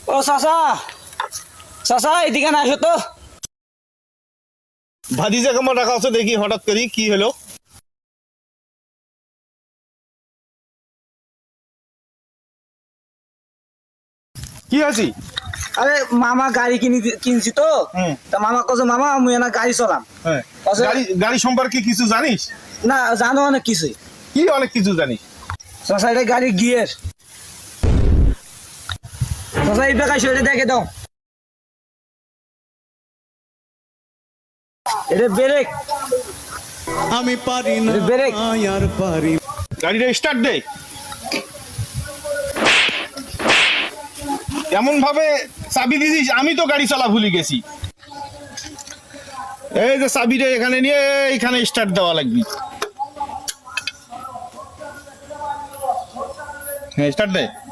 ও চাচা, চাচা এদিকে না আসো তো। ভাতিজা কেমন রাখা আছে দেখি, হঠাৎ করি কি হলো? কি আছি? আরে মামা গাড়ি কিনছি তো। তা মামা কছে মামা আমি না গাড়ি চলাম। হ্যাঁ, কছে গাড়ি গাড়ি সম্পর্কে কিছু জানিস? না জানো অনেক কিছু। কি অনেক কিছু জানিস? চাচা এটা গাড়ির গিয়ার। চাচা এই বেকার সেটা দেখে দাও। এটা ব্রেক। আমি পারি না ব্রেক। আর পারি গাড়িটা স্টার্ট দে। এমন ভাবে চাবি দিছিস, আমি তো গাড়ি চলা ভুলে গেছি। এই যে চাবিটা এখানে নিয়ে এখানে স্টার্ট দেওয়া লাগবে। হ্যাঁ, স্টার্ট দে।